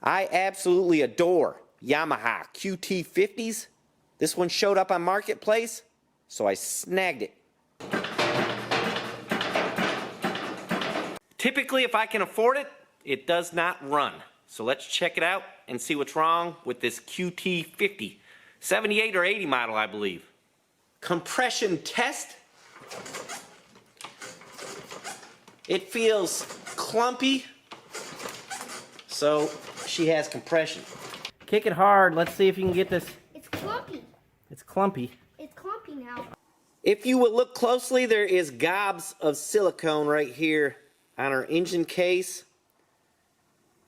I absolutely adore Yamaha QT50s. This one showed up on Marketplace, so I snagged it. Typically, if I can afford it, it does not run. So let's check it out and see what's wrong with this QT50. 78 or 80 model, I believe. Compression test. It feels clumpy, so she has compression. Kick it hard. Let's see if you can get this. It's clumpy. It's clumpy. It's clumpy now. If you would look closely, there is gobs of silicone right here on our engine case.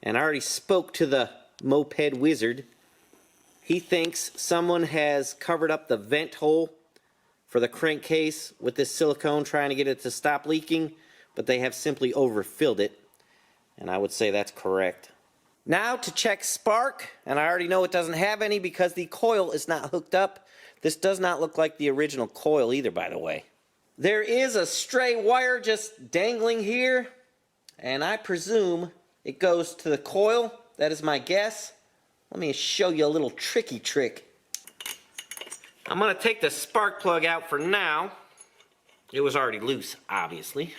And I already spoke to the moped wizard. He thinks someone has covered up the vent hole for the crankcase with this silicone, trying to get it to stop leaking, but they have simply overfilled it. And I would say that's correct. Now to check spark, and I already know it doesn't have any because the coil is not hooked up. This does not look like the original coil either, by the way. There is a stray wire just dangling here, and I presume it goes to the coil. That is my guess. Let me show you a little tricky trick. I'm going to take the spark plug out for now. It was already loose, obviously.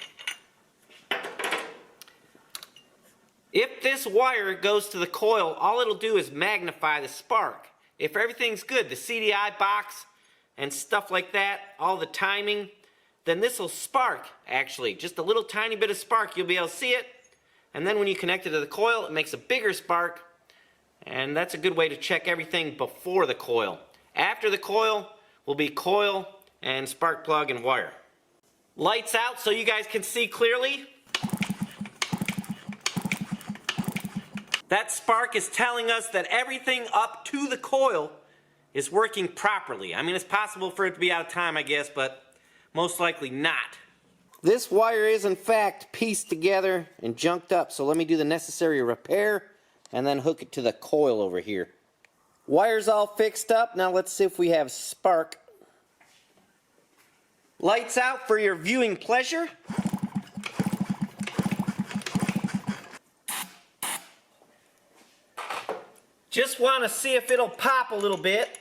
If this wire goes to the coil, all it'll do is magnify the spark. If everything's good, the CDI box and stuff like that, all the timing, then this will spark, actually. Just a little tiny bit of spark, you'll be able to see it. And then when you connect it to the coil, it makes a bigger spark. And that's a good way to check everything before the coil. After the coil will be coil and spark plug and wire. Lights out so you guys can see clearly. That spark is telling us that everything up to the coil is working properly. I mean, it's possible for it to be out of time, I guess, but most likely not. This wire is, in fact, pieced together and junked up, so let me do the necessary repair and then hook it to the coil over here. Wire's all fixed up. Now let's see if we have spark. Lights out for your viewing pleasure. Just want to see if it'll pop a little bit.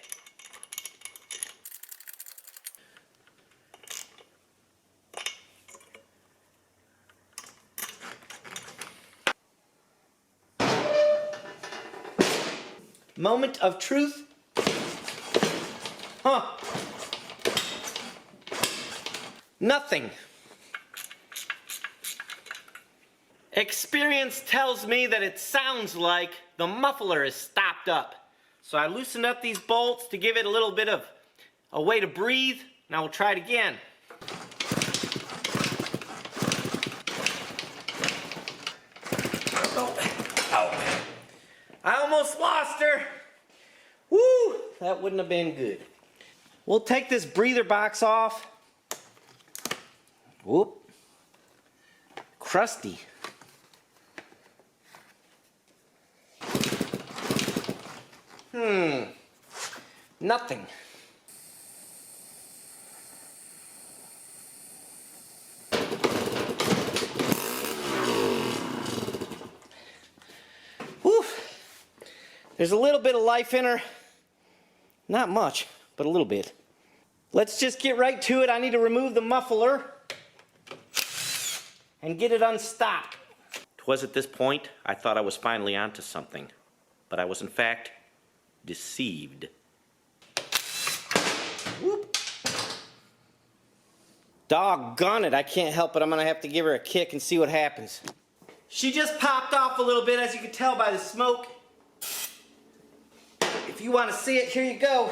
Moment of truth. Huh. Nothing. Experience tells me that it sounds like the muffler is stopped up. So I loosened up these bolts to give it a little bit of a way to breathe. Now we'll try it again. Oh. I almost lost her. Woo! That wouldn't have been good. We'll take this breather box off. Whoop. Crusty. Nothing. Whew. There's a little bit of life in her. Not much, but a little bit. Let's just get right to it. I need to remove the muffler and get it unstopped. 'Twas at this point I thought I was finally onto something, but I was in fact deceived. Whoop. Doggone it, I can't help it. I'm gonna have to give her a kick and see what happens. She just popped off a little bit, as you can tell by the smoke. If you want to see it, here you go.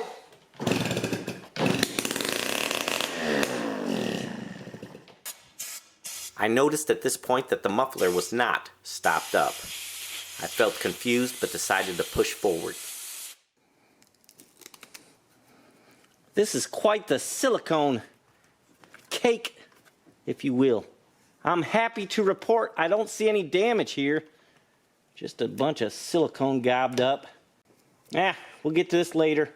I noticed at this point that the muffler was not stopped up. I felt confused but decided to push forward. This is quite the silicone cake, if you will. I'm happy to report I don't see any damage here. Just a bunch of silicone gobbed up. We'll get to this later.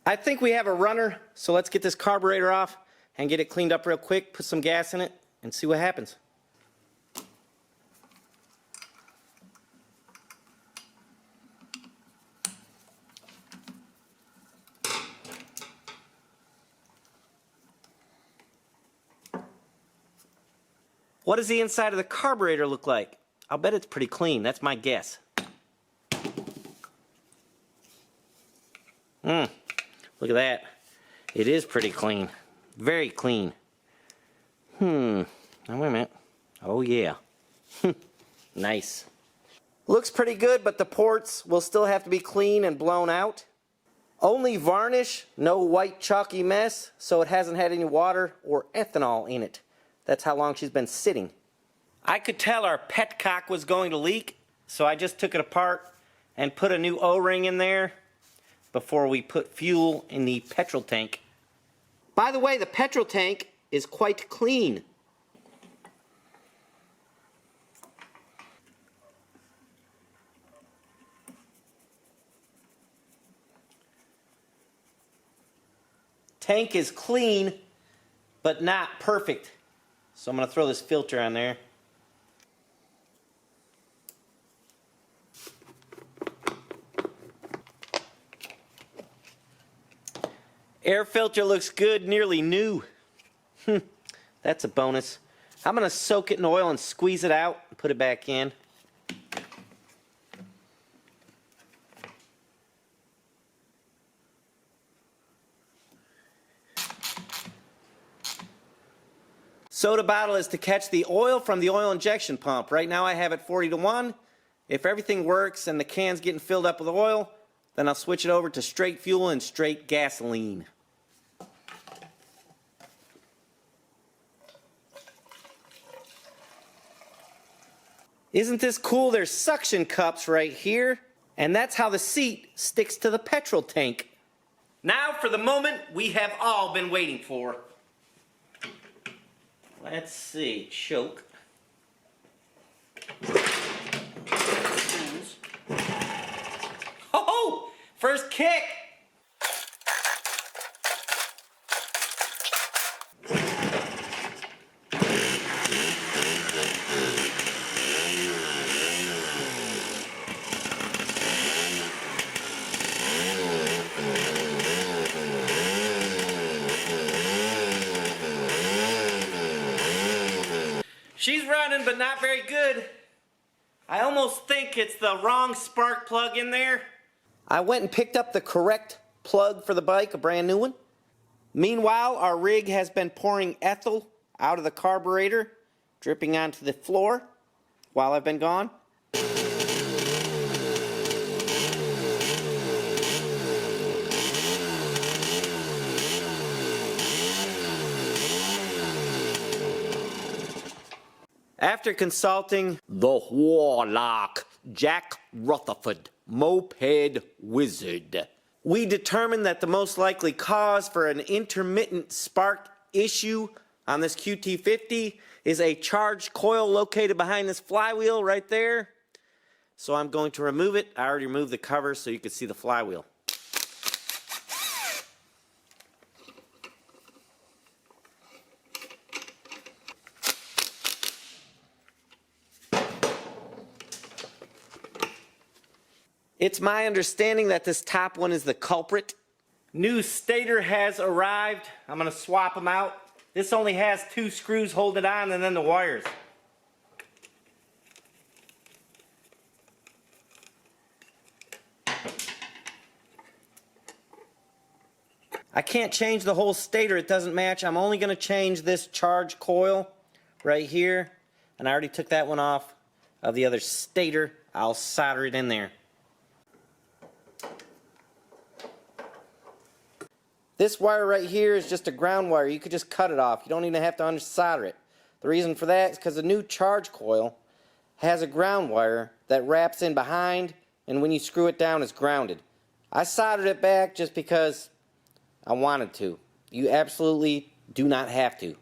I think we have a runner, so let's get this carburetor off and get it cleaned up real quick, put some gas in it, and see what happens. What does the inside of the carburetor look like? I'll bet it's pretty clean. That's my guess. Look at that. It is pretty clean. Very clean. Now wait a minute. Oh yeah. Nice. Looks pretty good, but the ports will still have to be clean and blown out. Only varnish, no white chalky mess, so it hasn't had any water or ethanol in it. That's how long she's been sitting. I could tell our petcock was going to leak, so I just took it apart and put a new O-ring in there before we put fuel in the petrol tank. By the way, the petrol tank is quite clean. Tank is clean, but not perfect. So I'm going to throw this filter on there. Air filter looks good, nearly new. That's a bonus. I'm going to soak it in oil and squeeze it out and put it back in. Soda bottle is to catch the oil from the oil injection pump. Right now I have it 40-1. If everything works and the can's getting filled up with oil, then I'll switch it over to straight fuel and straight gasoline. Isn't this cool? There's suction cups right here, and that's how the seat sticks to the petrol tank. Now for the moment we have all been waiting for. Let's see, choke. Oh, first kick. She's running, but not very good. I almost think it's the wrong spark plug in there. I went and picked up the correct plug for the bike, a brand new one. Meanwhile, our rig has been pouring ethyl out of the carburetor, dripping onto the floor while I've been gone. After consulting the Warlock Jack Rutherford Moped Wizard, we determined that the most likely cause for an intermittent spark issue on this QT50 is a charged coil located behind this flywheel right there. So I'm going to remove it. I already removed the cover so you can see the flywheel. It's my understanding that this top one is the culprit. New stator has arrived. I'm going to swap them out. This only has 2 screws holding it on and then the wires. I can't change the whole stator. It doesn't match. I'm only going to change this charge coil right here. And I already took that one off of the other stator. I'll solder it in there. This wire right here is just a ground wire. You could just cut it off. You don't even have to unsolder it. The reason for that is because the new charge coil has a ground wire that wraps in behind, and when you screw it down, it's grounded. I soldered it back just because I wanted to. You absolutely do not have to.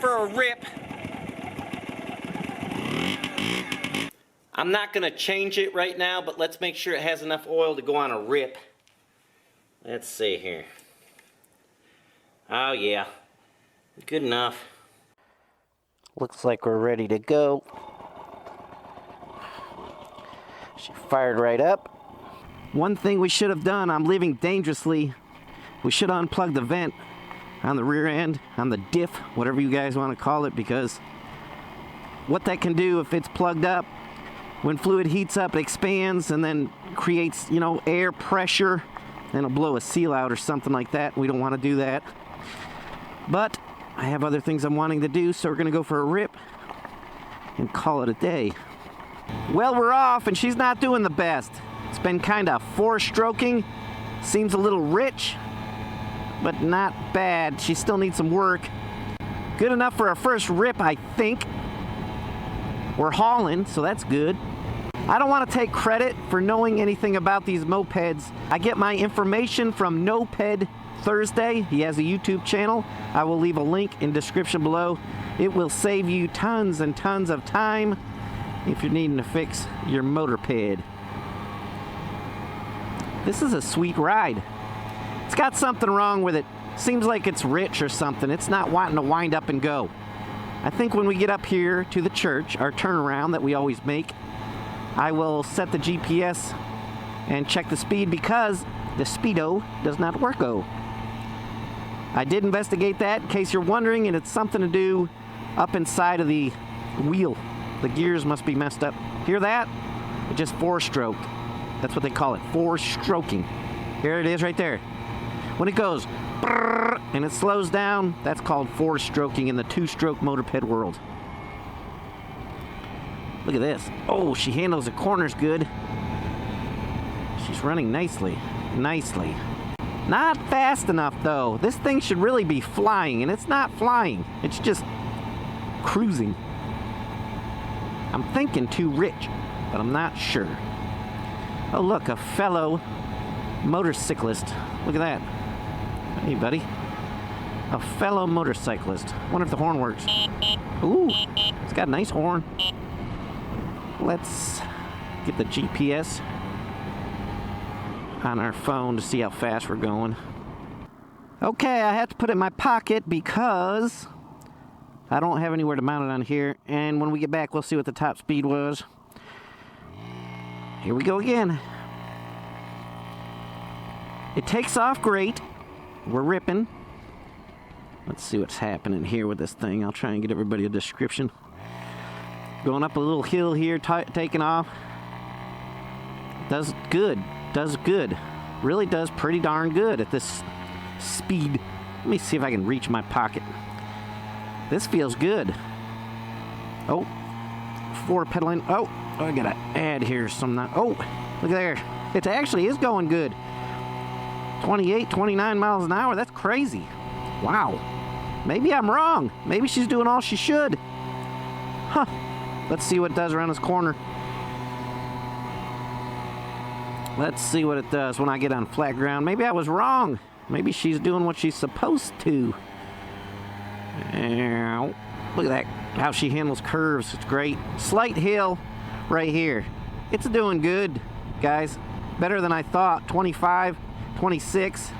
for a rip. I'm not gonna change it right now, but let's make sure it has enough oil to go on a rip. Let's see here. Oh yeah, good enough. Looks like we're ready to go. She fired right up. One thing we should have done, I'm living dangerously. We should have unplugged the vent on the rear end, on the diff, whatever you guys want to call it, because what that can do if it's plugged up, when fluid heats up, it expands and then creates, you know, air pressure, and it'll blow a seal out or something like that. We don't want to do that. But I have other things I'm wanting to do, so we're going to go for a rip and call it a day. Well, we're off, and she's not doing the best. It's been kind of four-stroking. Seems a little rich, but not bad. She still needs some work. Good enough for our first rip, I think. We're hauling, so that's good. I don't want to take credit for knowing anything about these mopeds. I get my information from Moped Thursday. He has a YouTube channel. I will leave a link in description below. It will save you tons and tons of time if you're needing to fix your motorped. This is a sweet ride. It's got something wrong with it. Seems like it's rich or something. It's not wanting to wind up and go. I think when we get up here to the church, our turnaround that we always make, I will set the GPS and check the speed because the speedo does not work-o. I did investigate that in case you're wondering, and it's something to do up inside of the wheel. The gears must be messed up. Hear that? It just four-stroked. That's what they call it, four-stroking. Here it is right there. When it goes brrr, and it slows down, that's called four-stroking in the two-stroke moped world. Look at this. Oh, she handles the corners good. She's running nicely. Nicely. Not fast enough, though. This thing should really be flying, and it's not flying. It's just cruising. I'm thinking too rich, but I'm not sure. Oh, look, a fellow motorcyclist. Look at that. Hey, buddy. A fellow motorcyclist. Wonder if the horn works. Ooh, it's got a nice horn. Let's get the GPS on our phone to see how fast we're going. Okay, I have to put it in my pocket because I don't have anywhere to mount it on here. And when we get back, we'll see what the top speed was. Here we go again. It takes off great. We're ripping. Let's see what's happening here with this thing. I'll try and get everybody a description. Going up a little hill here, taking off. Does good. Does good. Really does pretty darn good at this speed. Let me see if I can reach my pocket. This feels good. Oh, four pedaling. Oh, I gotta add here some. Oh, look there. It actually is going good. 28, 29 miles an hour. That's crazy. Wow. Maybe I'm wrong. Maybe she's doing all she should. Huh. Let's see what it does around this corner. Let's see what it does when I get on flat ground. Maybe I was wrong. Maybe she's doing what she's supposed to. Ow. Look at that, how she handles curves. It's great. Slight hill right here. It's doing good, guys. Better than I thought. 25, 26.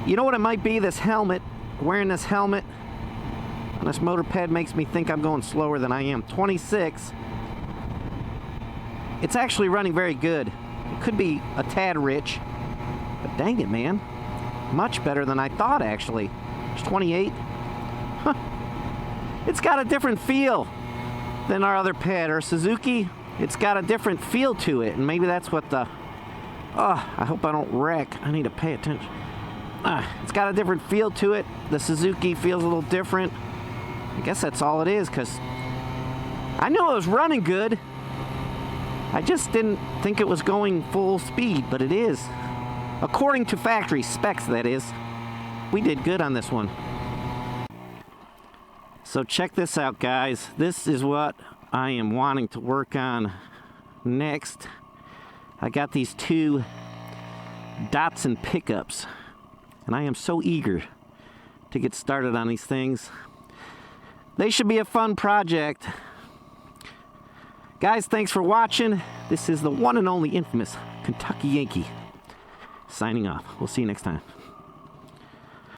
You know what it might be? This helmet. Wearing this helmet on this motorped makes me think I'm going slower than I am. 26. It's actually running very good. It could be a tad rich, but dang it, man. Much better than I thought, actually. It's 28. Huh. It's got a different feel than our other ped. Our Suzuki, it's got a different feel to it, and maybe that's what the... Oh, I hope I don't wreck. I need to pay attention. It's got a different feel to it. The Suzuki feels a little different. I guess that's all it is, because I knew it was running good. I just didn't think it was going full speed, but it is. According to factory specs, that is. We did good on this one. So check this out, guys. This is what I am wanting to work on next. I got these two Datsun pickups, and I am so eager to get started on these things. They should be a fun project. Guys, thanks for watching. This is the one and only infamous Kentucky Yankee signing off. We'll see you next time.